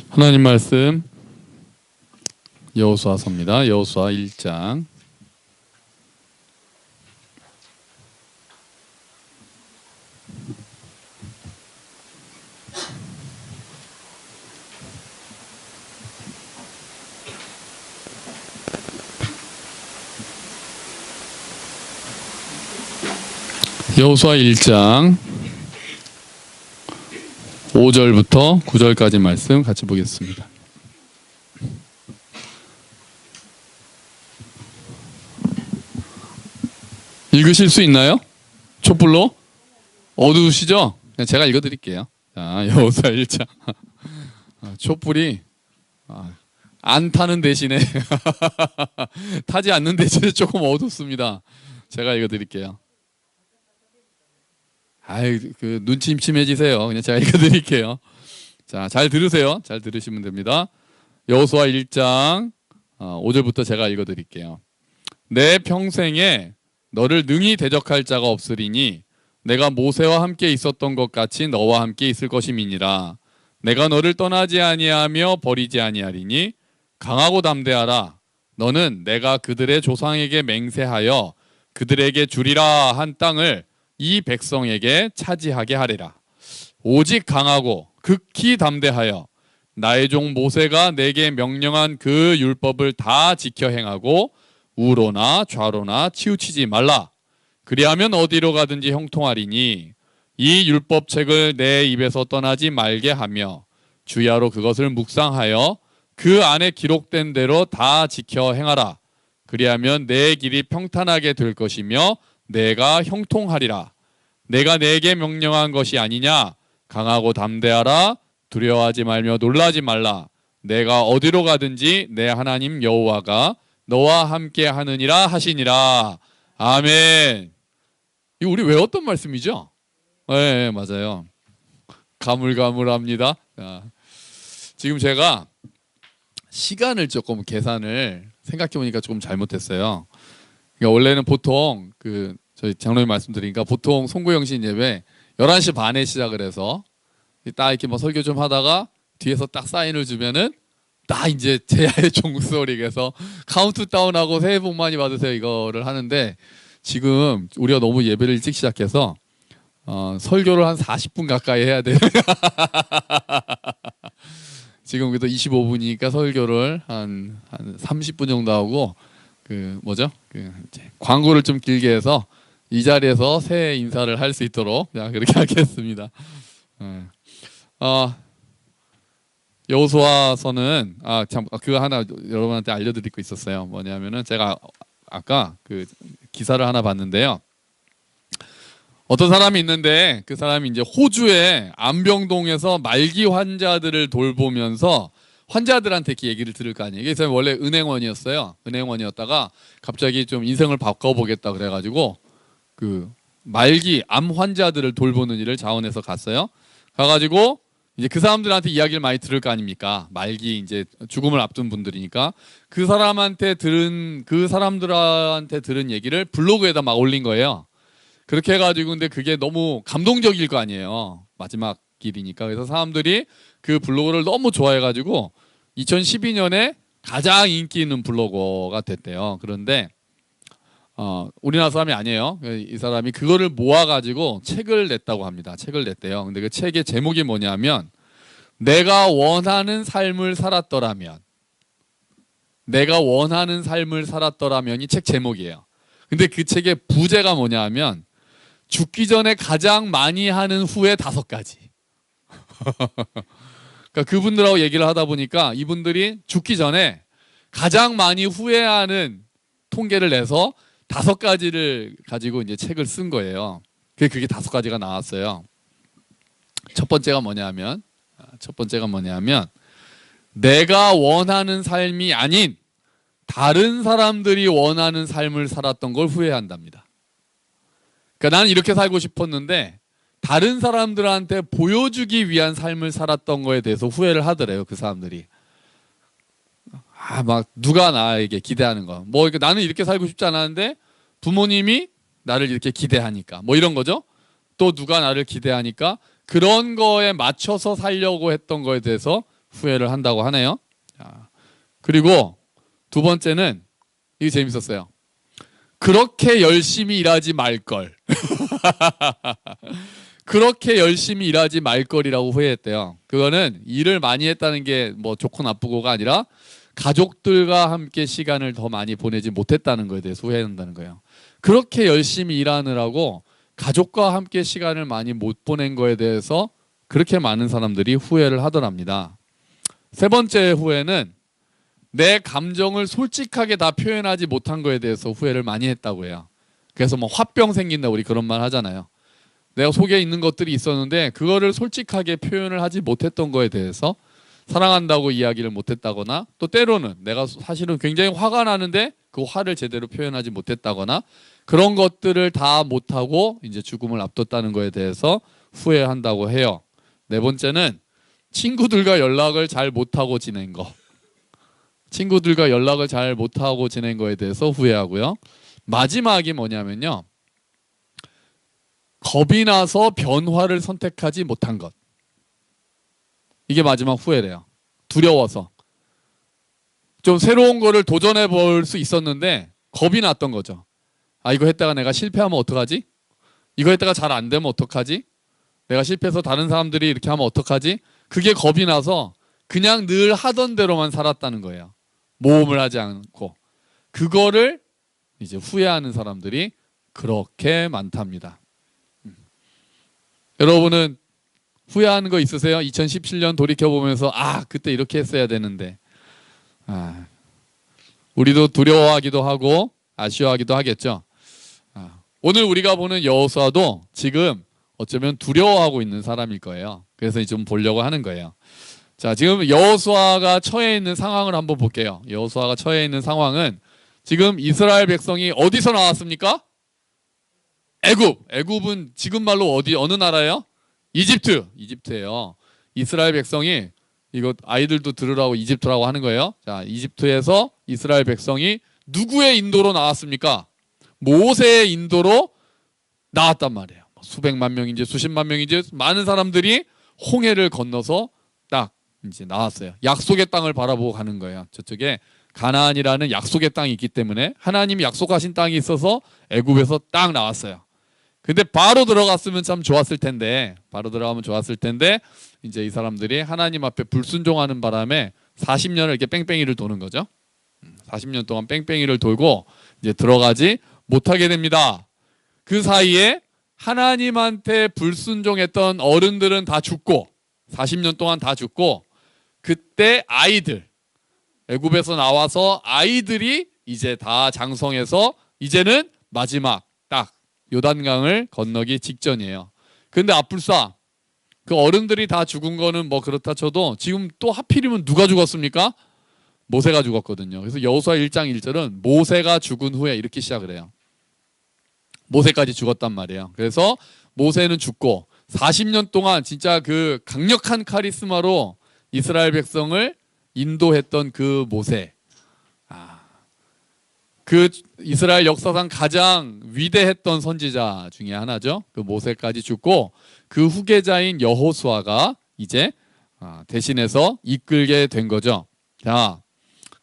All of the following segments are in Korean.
하나님 말씀 여호수아서입니다. 여호수아 1장. 여호수아 1장 5절부터 9절까지 말씀 같이 보겠습니다. 읽으실 수 있나요? 촛불로? 어두우시죠? 제가 읽어드릴게요. 자, 여호수아 1장. 촛불이 안 타는 대신에 타지 않는 대신에 조금 어둡습니다. 제가 읽어드릴게요. 아이, 눈치 침침해지세요. 그냥 제가 읽어드릴게요. 자, 잘 들으세요. 잘 들으시면 됩니다. 여호수아 1장 5절부터 제가 읽어드릴게요. 내 평생에 너를 능히 대적할 자가 없으리니 내가 모세와 함께 있었던 것 같이 너와 함께 있을 것임이니라. 내가 너를 떠나지 아니하며 버리지 아니하리니 강하고 담대하라. 너는 내가 그들의 조상에게 맹세하여 그들에게 주리라 한 땅을 이 백성에게 차지하게 하리라. 오직 강하고 극히 담대하여 나의 종 모세가 내게 명령한 그 율법을 다 지켜 행하고 우로나 좌로나 치우치지 말라. 그리하면 어디로 가든지 형통하리니 이 율법책을 내 입에서 떠나지 말게 하며 주야로 그것을 묵상하여 그 안에 기록된 대로 다 지켜 행하라. 그리하면 내 길이 평탄하게 될 것이며 내가 형통하리라. 내가 내게 명령한 것이 아니냐. 강하고 담대하라. 두려워하지 말며 놀라지 말라. 내가 어디로 가든지 내 하나님 여호와가 너와 함께 하느니라 하시니라. 아멘. 이거 우리 외웠던 말씀이죠? 네, 맞아요. 가물가물합니다. 지금 제가 시간을 조금 계산을 생각해보니까 조금 잘못했어요. 그러니까 원래는 보통 저희 장로님 말씀드리니까 보통 송구영신 예배 11시 반에 시작을 해서 딱 이렇게 뭐 설교 좀 하다가 뒤에서 딱 사인을 주면은 딱 이제 제야의 종소리에서 카운트다운하고 새해 복 많이 받으세요 이거를 하는데 지금 우리가 너무 예배를 일찍 시작해서 설교를 한 40분 가까이 해야 돼요. 지금 그래도 25분이니까 설교를 한 30분 정도 하고 이제 광고를 좀 길게 해서 이 자리에서 새해 인사를 할 수 있도록 그렇게 하겠습니다. 여호수아서는 참 그거 하나 여러분한테 알려드릴 거 있었어요. 뭐냐면은 제가 아까 기사를 하나 봤는데요. 어떤 사람이 있는데 그 사람이 이제 호주의 안병동에서 말기 환자들을 돌보면서 환자들한테 이렇게 얘기를 들을 거 아니에요. 이게 원래 은행원이었어요. 은행원이었다가 갑자기 좀 인생을 바꿔보겠다 그래가지고 말기 암 환자들을 돌보는 일을 자원해서 갔어요. 가가지고 이제 그 사람들한테 이야기를 많이 들을 거 아닙니까? 말기 이제 죽음을 앞둔 분들이니까 그 사람들한테 들은 얘기를 블로그에다 막 올린 거예요. 그렇게 해가지고 근데 그게 너무 감동적일 거 아니에요. 마지막 길이니까. 그래서 사람들이 그 블로그를 너무 좋아해가지고 2012년에 가장 인기 있는 블로거가 됐대요. 그런데 우리나라 사람이 아니에요. 이 사람이 그거를 모아가지고 책을 냈다고 합니다. 책을 냈대요. 근데 그 책의 제목이 뭐냐면 내가 원하는 삶을 살았더라면 이 책 제목이에요. 근데 그 책의 부제가 뭐냐면 죽기 전에 가장 많이 하는 후에 5가지. 그러니까 그분들하고 얘기를 하다 보니까 이분들이 죽기 전에 가장 많이 후회하는 통계를 내서 5가지를 가지고 이제 책을 쓴 거예요. 그게 5가지가 나왔어요. 첫 번째가 뭐냐면 내가 원하는 삶이 아닌 다른 사람들이 원하는 삶을 살았던 걸 후회한답니다. 그러니까 나는 이렇게 살고 싶었는데 다른 사람들한테 보여주기 위한 삶을 살았던 거에 대해서 후회를 하더래요. 그 사람들이. 막 누가 나에게 기대하는 거. 나는 이렇게 살고 싶지 않았는데 부모님이 나를 이렇게 기대하니까. 이런 거죠. 또 누가 나를 기대하니까 그런 거에 맞춰서 살려고 했던 거에 대해서 후회를 한다고 하네요. 자, 그리고 두 번째는 이게 재밌었어요. 그렇게 열심히 일하지 말걸. 그렇게 열심히 일하지 말걸이라고 후회했대요. 그거는 일을 많이 했다는 게 뭐 좋고 나쁘고가 아니라 가족들과 함께 시간을 더 많이 보내지 못했다는 거에 대해서 후회한다는 거예요. 그렇게 열심히 일하느라고 가족과 함께 시간을 많이 못 보낸 거에 대해서 그렇게 많은 사람들이 후회를 하더랍니다. 세 번째 후회는 내 감정을 솔직하게 다 표현하지 못한 거에 대해서 후회를 많이 했다고 해요. 그래서 뭐 화병 생긴다 우리 그런 말 하잖아요. 내가 속에 있는 것들이 있었는데 그거를 솔직하게 표현을 하지 못했던 거에 대해서 사랑한다고 이야기를 못했다거나 또 때로는 내가 사실은 굉장히 화가 나는데 그 화를 제대로 표현하지 못했다거나 그런 것들을 다 못하고 이제 죽음을 앞뒀다는 거에 대해서 후회한다고 해요. 네 번째는 친구들과 연락을 잘 못하고 지낸 거. 친구들과 연락을 잘 못하고 지낸 거에 대해서 후회하고요. 마지막이 뭐냐면요. 겁이 나서 변화를 선택하지 못한 것. 이게 마지막 후회래요. 두려워서. 좀 새로운 거를 도전해 볼 수 있었는데 겁이 났던 거죠. 아, 이거 했다가 내가 실패하면 어떡하지? 이거 했다가 잘 안 되면 어떡하지? 내가 실패해서 다른 사람들이 이렇게 하면 어떡하지? 그게 겁이 나서 그냥 늘 하던 대로만 살았다는 거예요. 모험을 하지 않고. 그거를 이제 후회하는 사람들이 그렇게 많답니다. 여러분은 후회하는 거 있으세요? 2017년 돌이켜보면서 아 그때 이렇게 했어야 되는데 우리도 두려워하기도 하고 아쉬워하기도 하겠죠. 오늘 우리가 보는 여호수아도 지금 어쩌면 두려워하고 있는 사람일 거예요. 그래서 좀 보려고 하는 거예요. 자, 지금 여호수아가 처해 있는 상황을 한번 볼게요. 여호수아가 처해 있는 상황은 지금 이스라엘 백성이 어디서 나왔습니까? 애굽. 애굽은 지금 말로 어느 나라예요? 이집트예요. 이스라엘 백성이 이거 아이들도 들으라고 이집트라고 하는 거예요. 자, 이집트에서 이스라엘 백성이 누구의 인도로 나왔습니까? 모세의 인도로 나왔단 말이에요. 수백만 명인지 수십만 명인지 많은 사람들이 홍해를 건너서 딱 이제 나왔어요. 약속의 땅을 바라보고 가는 거예요. 저쪽에 가나안이라는 약속의 땅이 있기 때문에 하나님이 약속하신 땅이 있어서 애굽에서 딱 나왔어요. 근데 바로 들어갔으면 참 좋았을 텐데 바로 들어가면 좋았을 텐데 이제 이 사람들이 하나님 앞에 불순종하는 바람에 40년을 이렇게 뺑뺑이를 도는 거죠. 40년 동안 뺑뺑이를 돌고 이제 들어가지 못하게 됩니다. 그 사이에 하나님한테 불순종했던 어른들은 다 죽고 40년 동안 다 죽고 그때 아이들 애굽에서 나와서 아이들이 이제 다 장성해서 이제는 마지막 딱 요단강을 건너기 직전이에요. 근데 앞불싸 그 어른들이 다 죽은 거는 뭐 그렇다 쳐도 지금 또 하필이면 누가 죽었습니까? 모세가 죽었거든요. 그래서 여호수아 1장 1절은 모세가 죽은 후에 이렇게 시작을 해요. 모세까지 죽었단 말이에요. 그래서 모세는 죽고 40년 동안 진짜 그 강력한 카리스마로 이스라엘 백성을 인도했던 그 모세, 그 이스라엘 역사상 가장 위대했던 선지자 중에 하나죠. 그 모세까지 죽고 그 후계자인 여호수아가 이제 대신해서 이끌게 된 거죠. 자,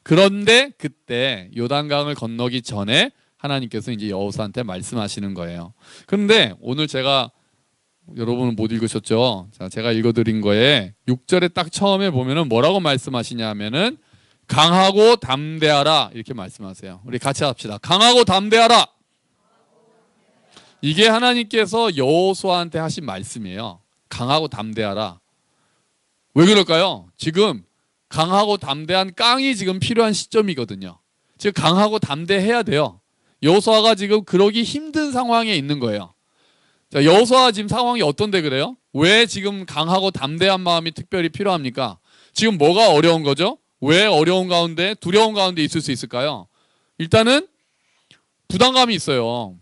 그런데 그때 요단강을 건너기 전에 하나님께서 이제 여호수아한테 말씀하시는 거예요. 그런데 오늘 제가 여러분은 못 읽으셨죠? 자, 제가 읽어드린 거에 6절에 딱 처음에 보면은 뭐라고 말씀하시냐 하면은 강하고 담대하라 이렇게 말씀하세요. 우리 같이 합시다. 강하고 담대하라. 이게 하나님께서 여호수아한테 하신 말씀이에요. 강하고 담대하라. 왜 그럴까요? 지금 강하고 담대한 깡이 지금 필요한 시점이거든요. 지금 강하고 담대해야 돼요. 여호수아가 지금 그러기 힘든 상황에 있는 거예요. 자, 여호수아 지금 상황이 어떤데 그래요? 왜 지금 강하고 담대한 마음이 특별히 필요합니까? 지금 뭐가 어려운 거죠? 왜 어려운 가운데 두려운 가운데 있을 수 있을까요? 일단은 부담감이 있어요.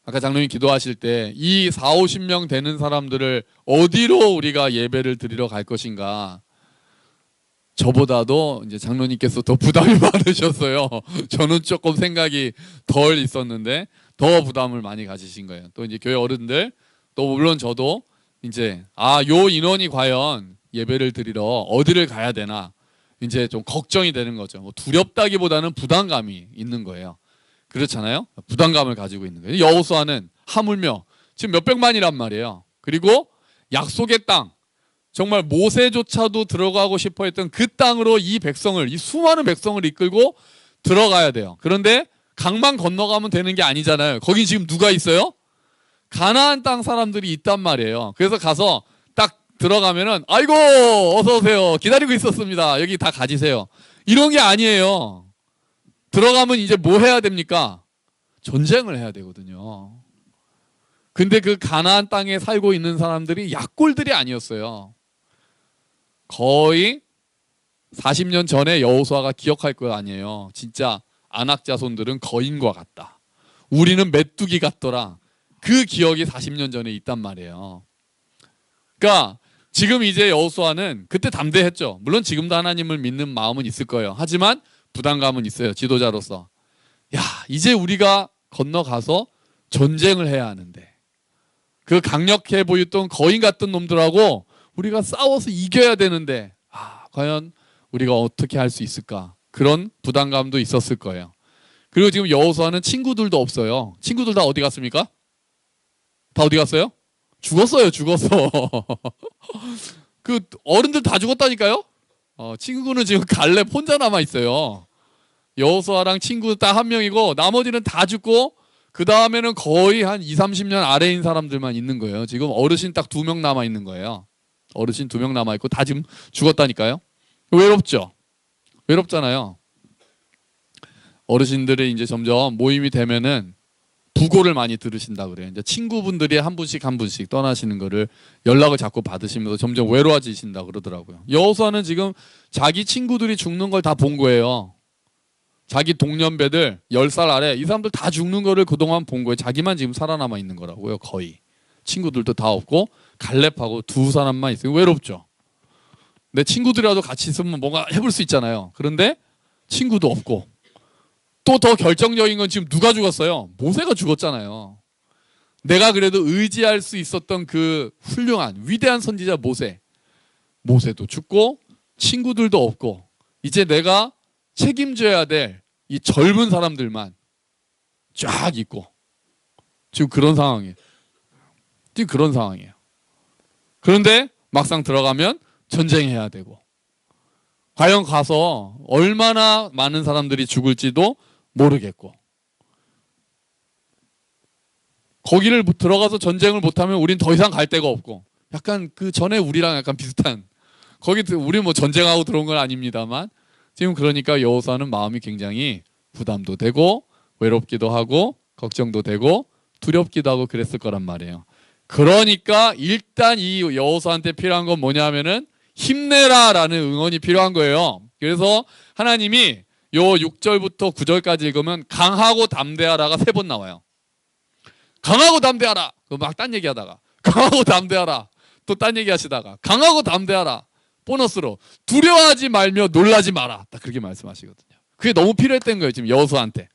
아까 장로님 기도하실 때 이 40-50명 되는 사람들을 어디로 우리가 예배를 드리러 갈 것인가. 저보다도 이제 장로님께서 더 부담이 많으셨어요. 저는 조금 생각이 덜 있었는데 더 부담을 많이 가지신 거예요. 또 이제 교회 어른들 또 물론 저도 이제 요 인원이 과연 예배를 드리러 어디를 가야 되나 이제 좀 걱정이 되는 거죠. 뭐 두렵다기보다는 부담감이 있는 거예요. 그렇잖아요. 부담감을 가지고 있는 거예요. 여호수아는 하물며 지금 몇백만이란 말이에요. 그리고 약속의 땅, 정말 모세조차도 들어가고 싶어 했던 그 땅으로 이 백성을, 이 수많은 백성을 이끌고 들어가야 돼요. 그런데 강만 건너가면 되는 게 아니잖아요. 거기 지금 누가 있어요? 가나안 땅 사람들이 있단 말이에요. 그래서 가서 딱 들어가면은 아이고 어서 오세요. 기다리고 있었습니다. 여기 다 가지세요. 이런 게 아니에요. 들어가면 이제 뭐 해야 됩니까? 전쟁을 해야 되거든요. 근데 그 가나안 땅에 살고 있는 사람들이 약골들이 아니었어요. 거의 40년 전에 여호수아가 기억할 거 아니에요. 진짜 아낙 자손들은 거인과 같다. 우리는 메뚜기 같더라. 그 기억이 40년 전에 있단 말이에요. 그러니까 지금 이제 여호수아는 그때 담대했죠. 물론 지금도 하나님을 믿는 마음은 있을 거예요. 하지만 부담감은 있어요. 지도자로서. 야, 이제 우리가 건너가서 전쟁을 해야 하는데 그 강력해 보였던 거인 같은 놈들하고 우리가 싸워서 이겨야 되는데 과연 우리가 어떻게 할 수 있을까? 그런 부담감도 있었을 거예요. 그리고 지금 여호수아는 친구들도 없어요. 친구들 다 어디 갔습니까? 다 어디 갔어요? 죽었어요. 죽었어. 그 어른들 다 죽었다니까요. 친구는 지금 갈렙 혼자 남아 있어요. 여호수아랑 친구 딱 한 명이고 나머지는 다 죽고 그 다음에는 거의 한 20, 30년 아래인 사람들만 있는 거예요. 지금 어르신 딱 2명 남아 있는 거예요. 어르신 2명 남아 있고 다 지금 죽었다니까요. 외롭죠. 외롭잖아요. 어르신들이 이제 점점 모임이 되면은 부고를 많이 들으신다 그래요. 이제 친구분들이 한 분씩 한 분씩 떠나시는 거를 연락을 자꾸 받으시면서 점점 외로워지신다 그러더라고요. 여호수아는 지금 자기 친구들이 죽는 걸 다 본 거예요. 자기 동년배들 10살 아래 이 사람들 다 죽는 거를 그동안 본 거예요. 자기만 지금 살아남아 있는 거라고요. 거의. 친구들도 다 없고 갈렙하고 두 사람만 있어요. 외롭죠. 내 친구들이라도 같이 있으면 뭔가 해볼 수 있잖아요. 그런데 친구도 없고 또 더 결정적인 건 지금 누가 죽었어요? 모세가 죽었잖아요. 내가 그래도 의지할 수 있었던 그 훌륭한 위대한 선지자 모세도 죽고 친구들도 없고 이제 내가 책임져야 될 이 젊은 사람들만 쫙 있고 지금 그런 상황이에요. 지금 그런 상황이에요. 그런데 막상 들어가면 전쟁해야 되고 과연 가서 얼마나 많은 사람들이 죽을지도 모르겠고 거기를 들어가서 전쟁을 못하면 우린 더 이상 갈 데가 없고 약간 그 전에 우리랑 약간 비슷한 거기 우리 뭐 전쟁하고 들어온 건 아닙니다만 지금 그러니까 여호수아는 마음이 굉장히 부담도 되고 외롭기도 하고 걱정도 되고 두렵기도 하고 그랬을 거란 말이에요. 그러니까 일단 이 여호수아한테 필요한 건 뭐냐면은 힘내라라는 응원이 필요한 거예요. 그래서 하나님이 요 6절부터 9절까지 읽으면 강하고 담대하라가 3번 나와요. 강하고 담대하라. 막 딴 얘기하다가 강하고 담대하라. 또 딴 얘기하시다가 강하고 담대하라. 보너스로 두려워하지 말며 놀라지 마라. 딱 그렇게 말씀하시거든요. 그게 너무 필요했던 거예요. 지금 여호수아한테.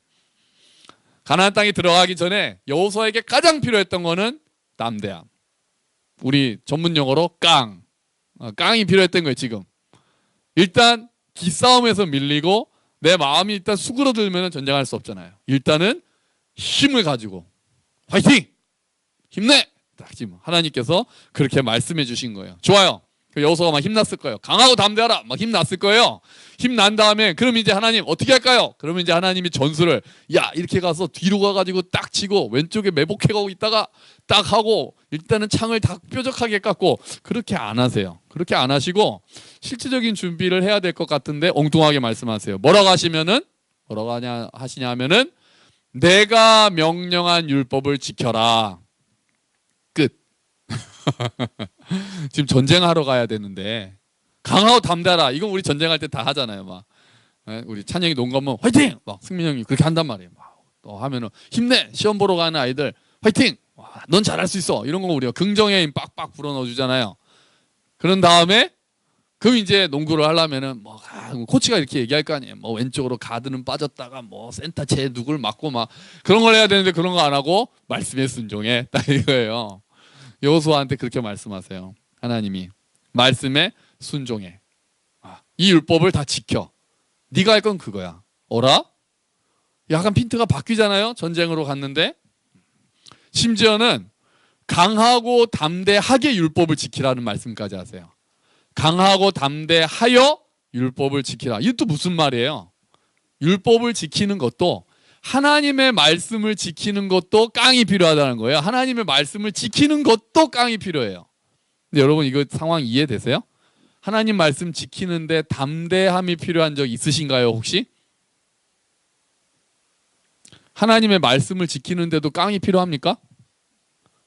가나안 땅에 들어가기 전에 여호수아에게 가장 필요했던 거는 담대함. 우리 전문 용어로 깡이 필요했던 거예요. 지금. 일단 기싸움에서 밀리고 내 마음이 일단 수그러들면 전쟁할 수 없잖아요. 일단은 힘을 가지고 화이팅! 힘내! 딱 지금 하나님께서 그렇게 말씀해 주신 거예요. 좋아요. 여호수아가 막 힘났을 거예요. 강하고 담대하라. 막 힘났을 거예요. 힘난 다음에 그럼 이제 하나님 어떻게 할까요? 그러면 이제 하나님이 전술을 이렇게 가서 뒤로 가가지고 딱 치고 왼쪽에 매복해가고 있다가 딱 하고 일단은 창을 다 뾰족하게 깎고 그렇게 안 하세요. 그렇게 안 하시고 실질적인 준비를 해야 될 것 같은데 엉뚱하게 말씀하세요. 뭐라고 하시냐면은 내가 명령한 율법을 지켜라. 끝. 지금 전쟁하러 가야 되는데 강하고 담대하라. 이건 우리 전쟁할 때 다 하잖아요. 막 우리 찬영이 농구하면 화이팅! 막 승민 형이 그렇게 한단 말이에요. 막 또 하면은 힘내. 시험 보러 가는 아이들 화이팅! 와, 넌 잘할 수 있어. 이런 거 우리가 긍정의 힘 빡빡 불어넣어 주잖아요. 그런 다음에 그럼 이제 농구를 하려면은 뭐 코치가 이렇게 얘기할 거 아니에요. 뭐 왼쪽으로 가드는 빠졌다가 뭐 센터 쟤 누굴 맞고 막 그런 걸 해야 되는데 그런 거 안 하고 말씀에 순종해. 딱 이거예요. 여호수아한테 그렇게 말씀하세요. 하나님이 말씀에 순종해. 이 율법을 다 지켜. 네가 할 건 그거야. 어라? 약간 핀트가 바뀌잖아요. 전쟁으로 갔는데 심지어는 강하고 담대하게 율법을 지키라는 말씀까지 하세요. 강하고 담대하여 율법을 지키라. 이게 또 무슨 말이에요? 율법을 지키는 것도 하나님의 말씀을 지키는 것도 깡이 필요하다는 거예요. 하나님의 말씀을 지키는 것도 깡이 필요해요. 근데 여러분 이거 상황 이해되세요? 하나님 말씀 지키는데 담대함이 필요한 적 있으신가요 혹시? 하나님의 말씀을 지키는데도 깡이 필요합니까?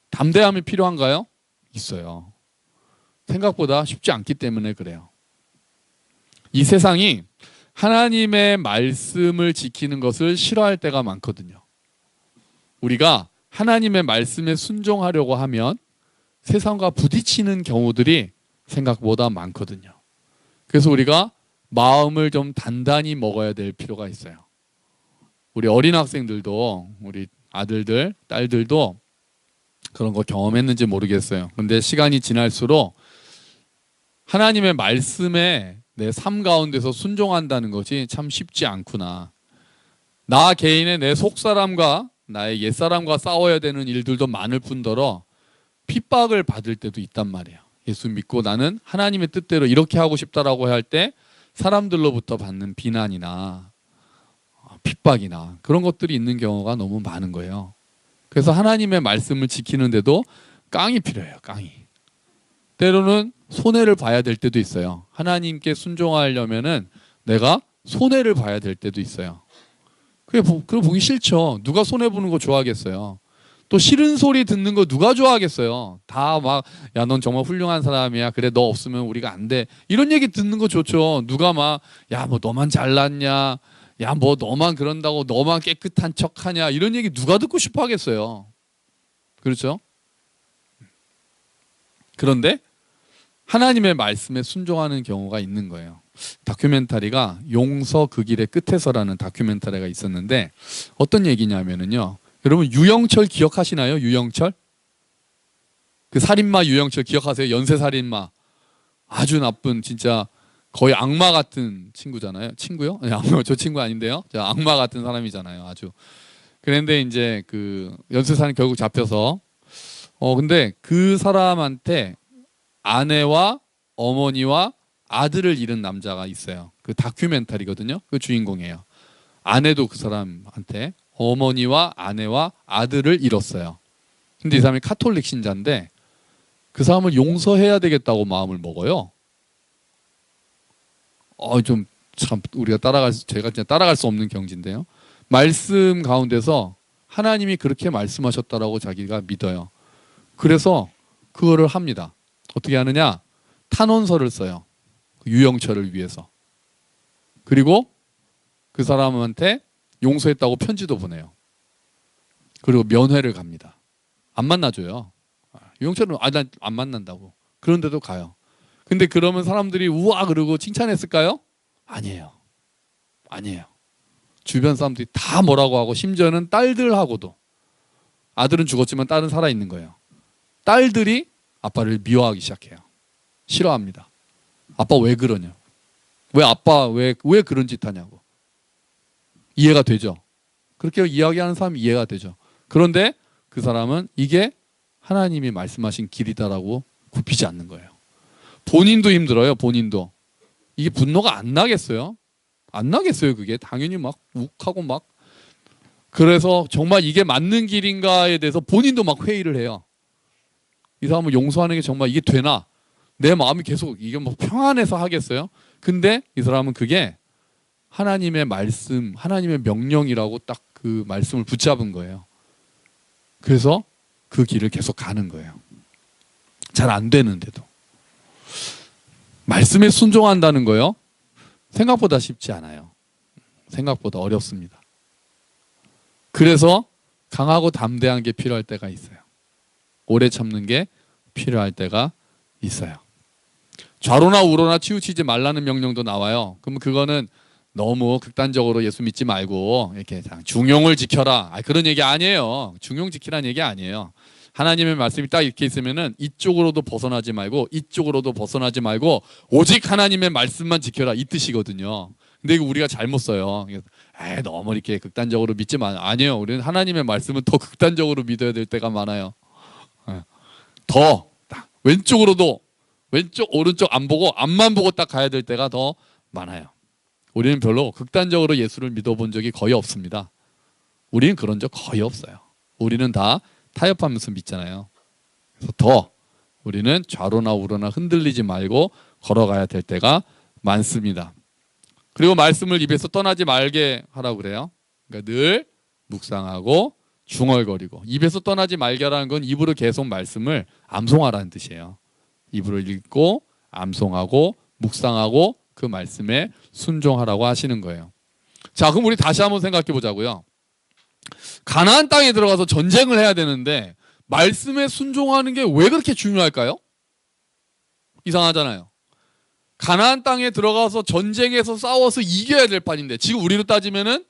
담대함이 필요한가요? 있어요. 생각보다 쉽지 않기 때문에 그래요. 이 세상이 하나님의 말씀을 지키는 것을 싫어할 때가 많거든요. 우리가 하나님의 말씀에 순종하려고 하면 세상과 부딪히는 경우들이 생각보다 많거든요. 그래서 우리가 마음을 좀 단단히 먹어야 될 필요가 있어요. 우리 어린 학생들도 우리 아들들, 딸들도 그런 거 경험했는지 모르겠어요. 근데 시간이 지날수록 하나님의 말씀에 내 삶 가운데서 순종한다는 것이 참 쉽지 않구나. 나 개인의 내 속사람과 나의 옛사람과 싸워야 되는 일들도 많을 뿐더러 핍박을 받을 때도 있단 말이에요. 예수 믿고 나는 하나님의 뜻대로 이렇게 하고 싶다라고 할 때 사람들로부터 받는 비난이나 핍박이나 그런 것들이 있는 경우가 너무 많은 거예요. 그래서 하나님의 말씀을 지키는데도 깡이 필요해요. 깡이. 때로는 손해를 봐야 될 때도 있어요. 하나님께 순종하려면은 내가 손해를 봐야 될 때도 있어요. 그거 보기 싫죠. 누가 손해 보는 거 좋아하겠어요. 또 싫은 소리 듣는 거 누가 좋아하겠어요. 다 막 야 넌 정말 훌륭한 사람이야. 그래 너 없으면 우리가 안 돼. 이런 얘기 듣는 거 좋죠. 누가 막 야 뭐 너만 잘났냐. 야 뭐 너만 그런다고 너만 깨끗한 척하냐. 이런 얘기 누가 듣고 싶어 하겠어요. 그렇죠? 그런데 하나님의 말씀에 순종하는 경우가 있는 거예요. 다큐멘터리가 용서 그 길의 끝에서라는 다큐멘터리가 있었는데 어떤 얘기냐면은요. 여러분 유영철 기억하시나요? 유영철? 그 살인마 유영철 기억하세요? 연쇄살인마. 아주 나쁜 진짜 거의 악마 같은 친구잖아요. 친구요? 아니, 악마, 저 친구 아닌데요. 저 악마 같은 사람이잖아요. 아주. 그런데 이제 그 연쇄살인 결국 잡혀서 근데 그 사람한테 아내와 어머니와 아들을 잃은 남자가 있어요. 그 다큐멘터리거든요. 그 주인공이에요. 아내도 그 사람한테 어머니와 아내와 아들을 잃었어요. 근데 이 사람이 카톨릭 신자인데 그 사람을 용서해야 되겠다고 마음을 먹어요. 좀 참 우리가 제가 진짜 따라갈 수 없는 경지인데요. 말씀 가운데서 하나님이 그렇게 말씀하셨다라고 자기가 믿어요. 그래서 그거를 합니다. 어떻게 하느냐? 탄원서를 써요. 유영철을 위해서. 그리고 그 사람한테 용서했다고 편지도 보내요. 그리고 면회를 갑니다. 안 만나줘요. 유영철은 난 안 만난다고. 그런데도 가요. 근데 그러면 사람들이 우와 그러고 칭찬했을까요? 아니에요. 아니에요. 주변 사람들이 다 뭐라고 하고 심지어는 딸들하고도 아들은 죽었지만 딸은 살아있는 거예요. 딸들이 아빠를 미워하기 시작해요. 싫어합니다. 아빠 왜 그러냐? 왜 아빠 왜 그런 짓 하냐고. 이해가 되죠. 그렇게 이야기하는 사람이 이해가 되죠. 그런데 그 사람은 이게 하나님이 말씀하신 길이다라고 굽히지 않는 거예요. 본인도 힘들어요. 본인도. 이게 분노가 안 나겠어요? 안 나겠어요. 그게 당연히 막 욱하고 막. 그래서 정말 이게 맞는 길인가에 대해서 본인도 막 회의를 해요. 이 사람을 용서하는 게 정말 이게 되나? 내 마음이 계속 이게 뭐 평안해서 하겠어요? 근데 이 사람은 그게 하나님의 말씀, 하나님의 명령이라고 딱 그 말씀을 붙잡은 거예요. 그래서 그 길을 계속 가는 거예요. 잘 안 되는데도. 말씀에 순종한다는 거요. 생각보다 쉽지 않아요. 생각보다 어렵습니다. 그래서 강하고 담대한 게 필요할 때가 있어요. 오래 참는 게 필요할 때가 있어요. 좌로나 우로나 치우치지 말라는 명령도 나와요. 그러면 그거는 너무 극단적으로 예수 믿지 말고 이렇게 중용을 지켜라. 그런 얘기 아니에요. 중용 지키라는 얘기 아니에요. 하나님의 말씀이 딱 이렇게 있으면은 이쪽으로도 벗어나지 말고 이쪽으로도 벗어나지 말고 오직 하나님의 말씀만 지켜라 이 뜻이거든요. 근데 이거 우리가 잘못 써요. 너무 이렇게 극단적으로 믿지 마. 아니에요. 우리는 하나님의 말씀은 더 극단적으로 믿어야 될 때가 많아요. 더 왼쪽으로도 왼쪽 오른쪽 안 보고 앞만 보고 딱 가야 될 때가 더 많아요. 우리는 별로 극단적으로 예수를 믿어본 적이 거의 없습니다. 우리는 그런 적 거의 없어요. 우리는 다 타협하면서 믿잖아요. 그래서 더 우리는 좌로나 우로나 흔들리지 말고 걸어가야 될 때가 많습니다. 그리고 말씀을 입에서 떠나지 말게 하라고 그래요. 그러니까 늘 묵상하고 중얼거리고, 입에서 떠나지 말게라는 건 입으로 계속 말씀을 암송하라는 뜻이에요. 입으로 읽고 암송하고 묵상하고 그 말씀에 순종하라고 하시는 거예요. 자, 그럼 우리 다시 한번 생각해 보자고요. 가나안 땅에 들어가서 전쟁을 해야 되는데 말씀에 순종하는 게 왜 그렇게 중요할까요? 이상하잖아요. 가나안 땅에 들어가서 전쟁에서 싸워서 이겨야 될 판인데, 지금 우리로 따지면은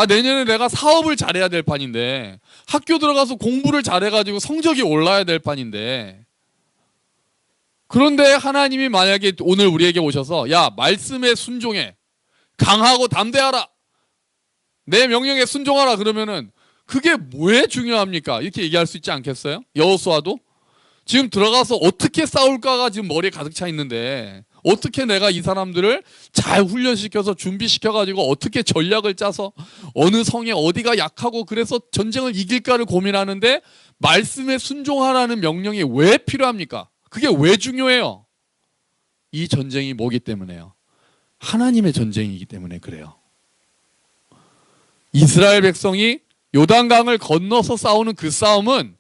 내년에 내가 사업을 잘해야 될 판인데, 학교 들어가서 공부를 잘해가지고 성적이 올라야 될 판인데, 그런데 하나님이 만약에 오늘 우리에게 오셔서 야, 말씀에 순종해, 강하고 담대하라, 내 명령에 순종하라 그러면은 그게 왜 중요합니까? 이렇게 얘기할 수 있지 않겠어요? 여호수아도 지금 들어가서 어떻게 싸울까가 지금 머리에 가득 차 있는데, 어떻게 내가 이 사람들을 잘 훈련시켜서 준비시켜가지고 어떻게 전략을 짜서 어느 성에 어디가 약하고 그래서 전쟁을 이길까를 고민하는데 말씀에 순종하라는 명령이 왜 필요합니까? 그게 왜 중요해요? 이 전쟁이 뭐기 때문에요? 하나님의 전쟁이기 때문에 그래요. 이스라엘 백성이 요단강을 건너서 싸우는 그 싸움은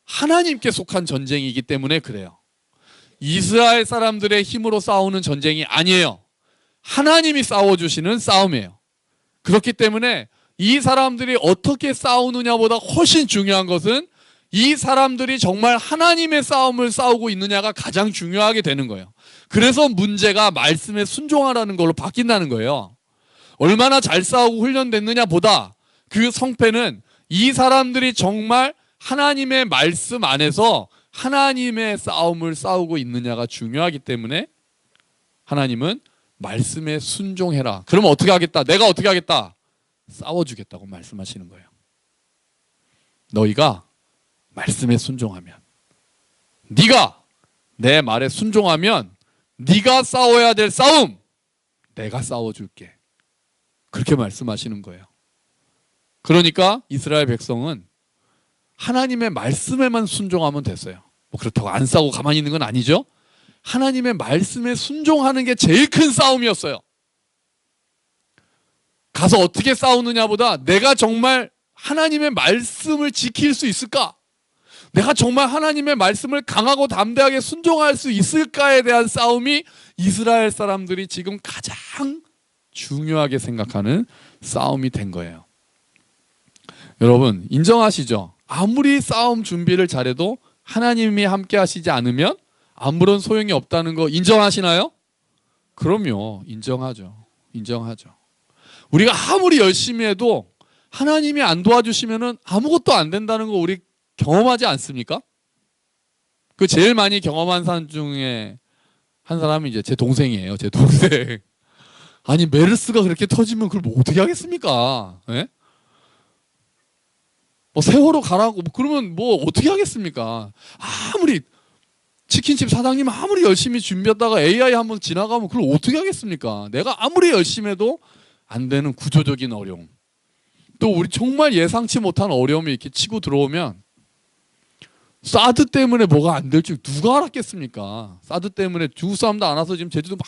하나님께 속한 전쟁이기 때문에 그래요. 이스라엘 사람들의 힘으로 싸우는 전쟁이 아니에요. 하나님이 싸워주시는 싸움이에요. 그렇기 때문에 이 사람들이 어떻게 싸우느냐보다 훨씬 중요한 것은 이 사람들이 정말 하나님의 싸움을 싸우고 있느냐가 가장 중요하게 되는 거예요. 그래서 문제가 말씀에 순종하라는 걸로 바뀐다는 거예요. 얼마나 잘 싸우고 훈련됐느냐 보다 그 성패는 이 사람들이 정말 하나님의 말씀 안에서 하나님의 싸움을 싸우고 있느냐가 중요하기 때문에 하나님은 말씀에 순종해라. 그러면 어떻게 하겠다? 내가 어떻게 하겠다? 싸워주겠다고 말씀하시는 거예요. 너희가 말씀에 순종하면, 네가 내 말에 순종하면 네가 싸워야 될 싸움 내가 싸워줄게. 그렇게 말씀하시는 거예요. 그러니까 이스라엘 백성은 하나님의 말씀에만 순종하면 됐어요. 뭐 그렇다고 안 싸우고 가만히 있는 건 아니죠. 하나님의 말씀에 순종하는 게 제일 큰 싸움이었어요. 가서 어떻게 싸우느냐보다 내가 정말 하나님의 말씀을 지킬 수 있을까? 내가 정말 하나님의 말씀을 강하고 담대하게 순종할 수 있을까에 대한 싸움이 이스라엘 사람들이 지금 가장 중요하게 생각하는 싸움이 된 거예요. 여러분 인정하시죠? 아무리 싸움 준비를 잘해도 하나님이 함께 하시지 않으면 아무런 소용이 없다는 거 인정하시나요? 그럼요. 인정하죠. 인정하죠. 우리가 아무리 열심히 해도 하나님이 안 도와주시면 아무것도 안 된다는 거 우리 경험하지 않습니까? 그 제일 많이 경험한 사람 중에 한 사람이 이제 제 동생이에요. 제 동생. 아니 메르스가 그렇게 터지면 그걸 뭐 어떻게 하겠습니까? 예? 뭐 세월호 가라고 그러면 뭐 어떻게 하겠습니까? 아무리 치킨집 사장님 아무리 열심히 준비했다가 AI 한번 지나가면 그걸 어떻게 하겠습니까? 내가 아무리 열심히 해도 안 되는 구조적인 어려움, 또 우리 정말 예상치 못한 어려움이 이렇게 치고 들어오면 사드 때문에 뭐가 안 될 줄 누가 알았겠습니까? 사드 때문에 중국 사람도 안 와서 지금 제주도 막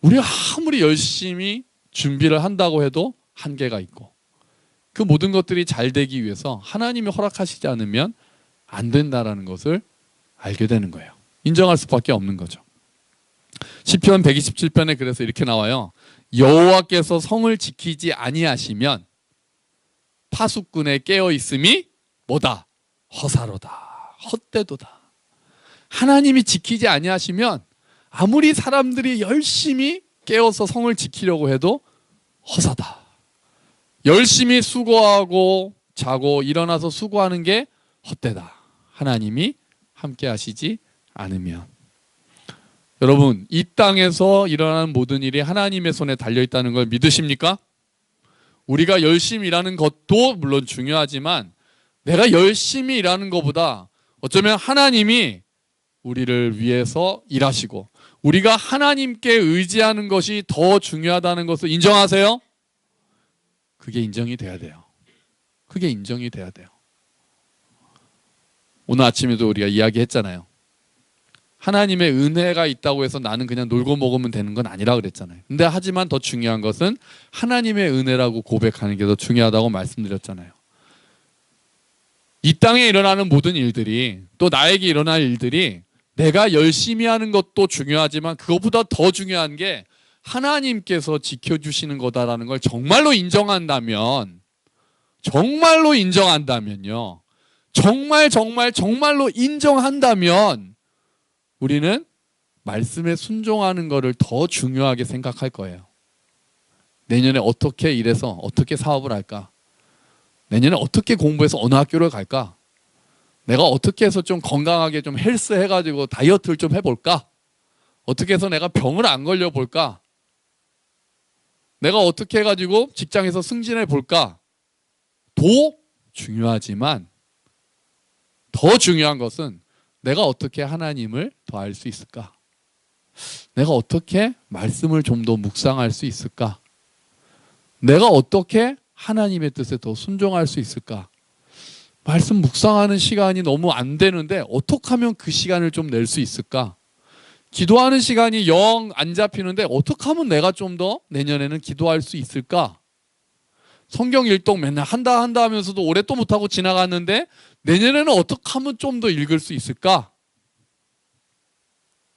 우리가 아무리 열심히 준비를 한다고 해도 한계가 있고, 그 모든 것들이 잘 되기 위해서 하나님이 허락하시지 않으면 안 된다라는 것을 알게 되는 거예요. 인정할 수밖에 없는 거죠. 시편 127편에 그래서 이렇게 나와요. 여호와께서 성을 지키지 아니하시면 파수꾼의 깨어 있음이 뭐다? 허사로다. 헛되도다. 하나님이 지키지 아니하시면 아무리 사람들이 열심히 깨어서 성을 지키려고 해도 허사다. 열심히 수고하고 자고 일어나서 수고하는 게 헛되다. 하나님이 함께 하시지 않으면. 여러분, 이 땅에서 일어나는 모든 일이 하나님의 손에 달려있다는 걸 믿으십니까? 우리가 열심히 일하는 것도 물론 중요하지만 내가 열심히 일하는 것보다 어쩌면 하나님이 우리를 위해서 일하시고 우리가 하나님께 의지하는 것이 더 중요하다는 것을 인정하세요? 그게 인정이 돼야 돼요. 그게 인정이 돼야 돼요. 오늘 아침에도 우리가 이야기했잖아요. 하나님의 은혜가 있다고 해서 나는 그냥 놀고 먹으면 되는 건 아니라 그랬잖아요. 근데 하지만 더 중요한 것은 하나님의 은혜라고 고백하는 게 더 중요하다고 말씀드렸잖아요. 이 땅에 일어나는 모든 일들이 또 나에게 일어날 일들이 내가 열심히 하는 것도 중요하지만 그것보다 더 중요한 게 하나님께서 지켜주시는 거다라는 걸 정말로 인정한다면요. 정말로 인정한다면 우리는 말씀에 순종하는 것을 더 중요하게 생각할 거예요. 내년에 어떻게 일해서 어떻게 사업을 할까? 내년에 어떻게 공부해서 어느 학교를 갈까? 내가 어떻게 해서 좀 건강하게 좀 헬스 해가지고 다이어트를 좀 해볼까? 어떻게 해서 내가 병을 안 걸려볼까? 내가 어떻게 해가지고 직장에서 승진해 볼까? 도 중요하지만 더 중요한 것은 내가 어떻게 하나님을 더 알 수 있을까? 내가 어떻게 말씀을 좀 더 묵상할 수 있을까? 내가 어떻게 하나님의 뜻에 더 순종할 수 있을까? 말씀 묵상하는 시간이 너무 안 되는데 어떻게 하면 그 시간을 좀 낼 수 있을까? 기도하는 시간이 영 안 잡히는데 어떻게 하면 내가 좀 더 내년에는 기도할 수 있을까? 성경 일독 맨날 한다 하면서도 올해 또 못하고 지나갔는데 내년에는 어떻게 하면 좀 더 읽을 수 있을까?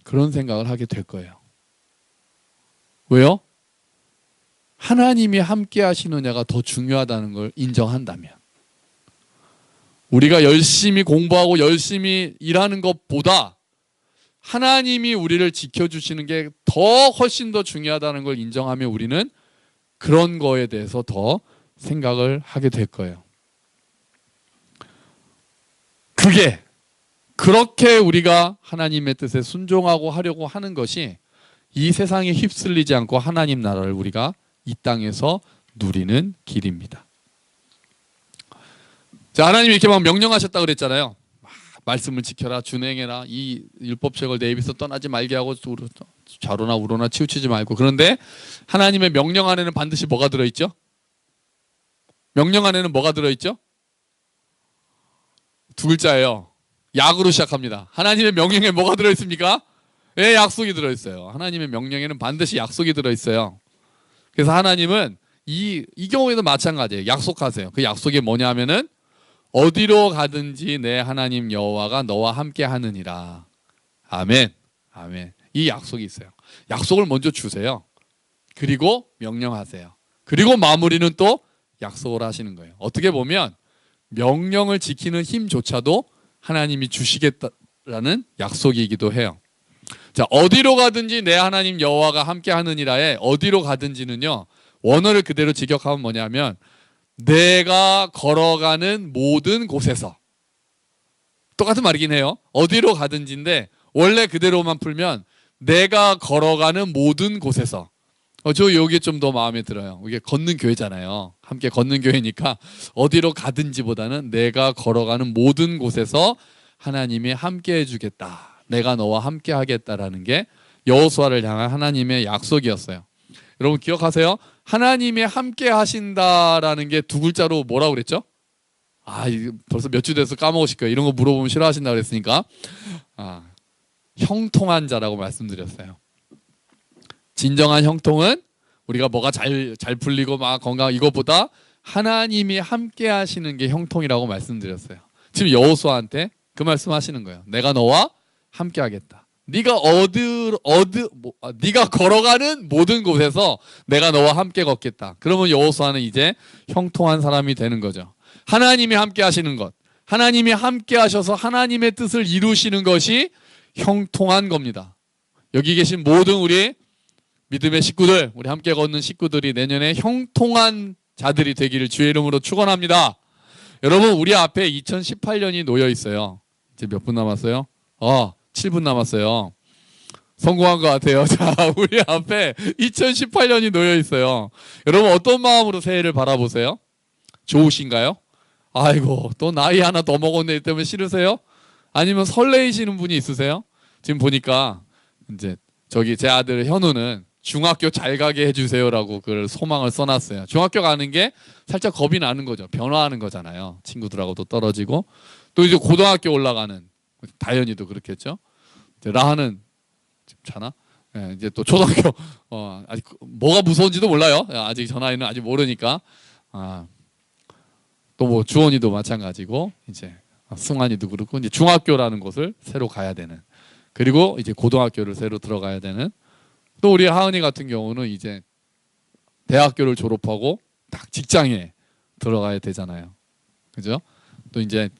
그런 생각을 하게 될 거예요. 왜요? 하나님이 함께 하시느냐가 더 중요하다는 걸 인정한다면 우리가 열심히 공부하고 열심히 일하는 것보다 하나님이 우리를 지켜주시는 게 더 훨씬 더 중요하다는 걸 인정하면 우리는 그런 거에 대해서 더 생각을 하게 될 거예요. 그렇게 우리가 하나님의 뜻에 순종하고 하려고 하는 것이 이 세상에 휩쓸리지 않고 하나님 나라를 우리가 이 땅에서 누리는 길입니다. 자, 하나님이 이렇게 막 명령하셨다 그랬잖아요. 말씀을 지켜라, 준행해라, 이 율법책을 내 입에서 떠나지 말게 하고 좌로나 우로나 치우치지 말고. 그런데 하나님의 명령 안에는 반드시 뭐가 들어있죠? 명령 안에는 뭐가 들어있죠? 두 글자예요. 약으로 시작합니다. 하나님의 명령에 뭐가 들어있습니까? 예, 약속이 들어있어요. 하나님의 명령에는 반드시 약속이 들어있어요. 그래서 하나님은 이 경우에도 마찬가지예요. 약속하세요. 그 약속이 뭐냐 하면은 어디로 가든지 내 하나님 여호와가 너와 함께 하느니라. 아멘. 아멘. 이 약속이 있어요. 약속을 먼저 주세요. 그리고 명령하세요. 그리고 마무리는 또 약속을 하시는 거예요. 어떻게 보면 명령을 지키는 힘조차도 하나님이 주시겠다라는 약속이기도 해요. 자, 어디로 가든지 내 하나님 여호와가 함께 하느니라에 어디로 가든지는요. 원어를 그대로 직역하면 뭐냐면 내가 걸어가는 모든 곳에서. 똑같은 말이긴 해요. 어디로 가든지인데 원래 그대로만 풀면 내가 걸어가는 모든 곳에서. 저 여기 좀 더 마음에 들어요. 이게 걷는 교회잖아요. 함께 걷는 교회니까 어디로 가든지보다는 내가 걸어가는 모든 곳에서 하나님이 함께 해주겠다. 내가 너와 함께 하겠다라는 게 여호수아를 향한 하나님의 약속이었어요. 여러분 기억하세요? 하나님이 함께 하신다라는 게 두 글자로 뭐라고 그랬죠? 벌써 몇 주 돼서 까먹으실 거예요. 이런 거 물어보면 싫어하신다 그랬으니까. 형통한 자라고 말씀드렸어요. 진정한 형통은 우리가 뭐가 잘 풀리고 막 건강 이것보다 하나님이 함께 하시는 게 형통이라고 말씀드렸어요. 지금 여호수아한테 그 말씀하시는 거예요. 내가 너와 함께 하겠다. 네가 네가 걸어가는 모든 곳에서 내가 너와 함께 걷겠다. 그러면 여호수아는 이제 형통한 사람이 되는 거죠. 하나님이 함께 하시는 것, 하나님이 함께 하셔서 하나님의 뜻을 이루시는 것이 형통한 겁니다. 여기 계신 모든 우리 믿음의 식구들, 우리 함께 걷는 식구들이 내년에 형통한 자들이 되기를 주의 이름으로 축원합니다. 여러분 우리 앞에 2018년이 놓여 있어요. 이제 몇 분 남았어요? 7분 남았어요. 성공한 것 같아요. 자, 우리 앞에 2018년이 놓여 있어요. 여러분 어떤 마음으로 새해를 바라보세요? 좋으신가요? 아이고 또 나이 하나 더 먹었네 때문에 싫으세요? 아니면 설레이시는 분이 있으세요? 지금 보니까 이제 저기 제 아들 현우는 중학교 잘 가게 해주세요라고 그 소망을 써놨어요. 중학교 가는 게 살짝 겁이 나는 거죠. 변화하는 거잖아요. 친구들하고도 떨어지고 또 이제 고등학교 올라가는 다현이도 그렇겠죠. 이제 라하는 지금 자나? 예, 이제 또 초등학교 아직 뭐가 무서운지도 몰라요. 아직 저 나이는 아직 모르니까. 또 뭐 주원이도 마찬가지고 이제 승환이도 그렇고 이제 중학교라는 곳을 새로 가야 되는 그리고 이제 고등학교를 새로 들어가야 되는 또 우리 하은이 같은 경우는 이제 대학교를 졸업하고 딱 직장에 들어가야 되잖아요. 그죠? 또 이제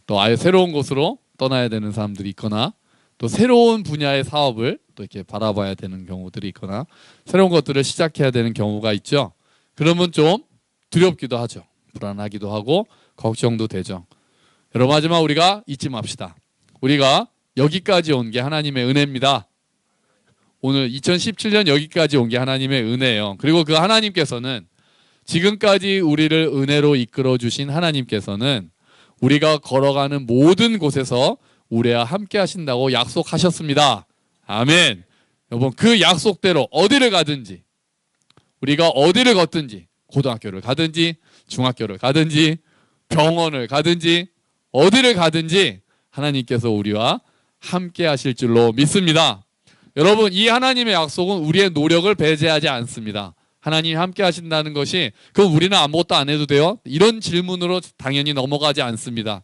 또 아예 새로운 곳으로 떠나야 되는 사람들이 있거나 또 새로운 분야의 사업을 또 이렇게 바라봐야 되는 경우들이 있거나 새로운 것들을 시작해야 되는 경우가 있죠. 그러면 좀 두렵기도 하죠. 불안하기도 하고 걱정도 되죠. 여러분 하지만 우리가 잊지 맙시다. 우리가 여기까지 온 게 하나님의 은혜입니다. 오늘 2017년 여기까지 온 게 하나님의 은혜예요. 그리고 그 하나님께서는 지금까지 우리를 은혜로 이끌어 주신 하나님께서는 우리가 걸어가는 모든 곳에서 우리와 함께 하신다고 약속하셨습니다. 아멘. 여러분 그 약속대로 어디를 가든지 우리가 어디를 걷든지 고등학교를 가든지 중학교를 가든지 병원을 가든지 어디를 가든지 하나님께서 우리와 함께 하실 줄로 믿습니다. 여러분 이 하나님의 약속은 우리의 노력을 배제하지 않습니다. 하나님이 함께 하신다는 것이 그럼 우리는 아무것도 안 해도 돼요? 이런 질문으로 당연히 넘어가지 않습니다.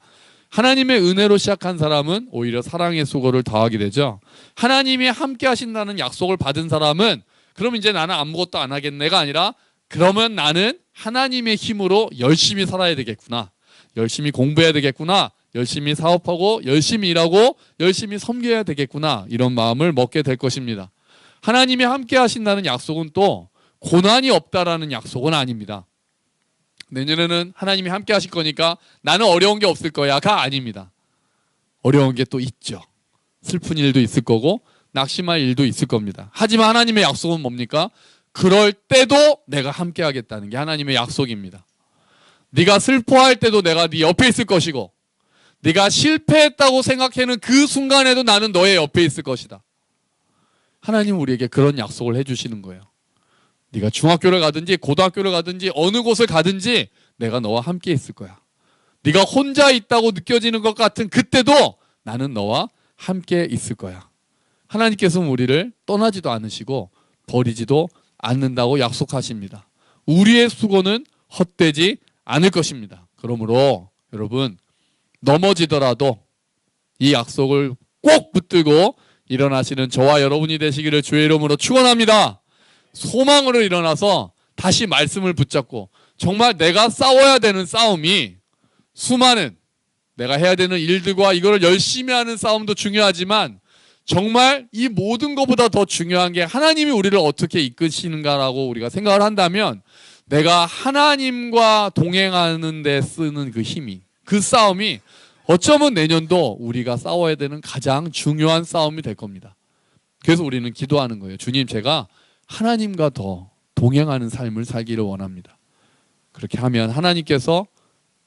하나님의 은혜로 시작한 사람은 오히려 사랑의 수고를 더하게 되죠. 하나님이 함께 하신다는 약속을 받은 사람은 그럼 이제 나는 아무것도 안 하겠네가 아니라 그러면 나는 하나님의 힘으로 열심히 살아야 되겠구나. 열심히 공부해야 되겠구나. 열심히 사업하고 열심히 일하고 열심히 섬겨야 되겠구나. 이런 마음을 먹게 될 것입니다. 하나님이 함께 하신다는 약속은 또 고난이 없다라는 약속은 아닙니다. 내년에는 하나님이 함께 하실 거니까 나는 어려운 게 없을 거야가 아닙니다. 어려운 게 또 있죠. 슬픈 일도 있을 거고 낙심할 일도 있을 겁니다. 하지만 하나님의 약속은 뭡니까? 그럴 때도 내가 함께 하겠다는 게 하나님의 약속입니다. 네가 슬퍼할 때도 내가 네 옆에 있을 것이고 네가 실패했다고 생각하는 그 순간에도 나는 너의 옆에 있을 것이다. 하나님은 우리에게 그런 약속을 해주시는 거예요. 네가 중학교를 가든지 고등학교를 가든지 어느 곳을 가든지 내가 너와 함께 있을 거야. 네가 혼자 있다고 느껴지는 것 같은 그때도 나는 너와 함께 있을 거야. 하나님께서는 우리를 떠나지도 않으시고 버리지도 않는다고 약속하십니다. 우리의 수고는 헛되지 않을 것입니다. 그러므로 여러분 넘어지더라도 이 약속을 꼭 붙들고 일어나시는 저와 여러분이 되시기를 주의 이름으로 축원합니다. 소망으로 일어나서 다시 말씀을 붙잡고 정말 내가 싸워야 되는 싸움이 수많은 내가 해야 되는 일들과 이거를 열심히 하는 싸움도 중요하지만 정말 이 모든 것보다 더 중요한 게 하나님이 우리를 어떻게 이끄시는가라고 우리가 생각을 한다면 내가 하나님과 동행하는 데 쓰는 그 힘이 그 싸움이 어쩌면 내년도 우리가 싸워야 되는 가장 중요한 싸움이 될 겁니다. 그래서 우리는 기도하는 거예요. 주님 제가 하나님과 더 동행하는 삶을 살기를 원합니다. 그렇게 하면 하나님께서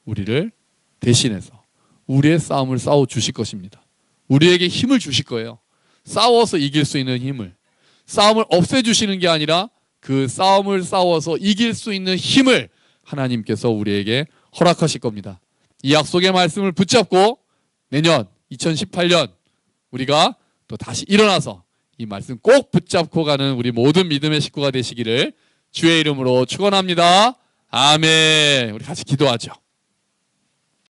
우리를 대신해서 우리의 싸움을 싸워 주실 것입니다. 우리에게 힘을 주실 거예요. 싸워서 이길 수 있는 힘을. 싸움을 없애주시는 게 아니라 그 싸움을 싸워서 이길 수 있는 힘을 하나님께서 우리에게 허락하실 겁니다. 이 약속의 말씀을 붙잡고 내년 2018년 우리가 또 다시 일어나서 이 말씀 꼭 붙잡고 가는 우리 모든 믿음의 식구가 되시기를 주의 이름으로 축원합니다. 아멘. 우리 같이 기도하죠.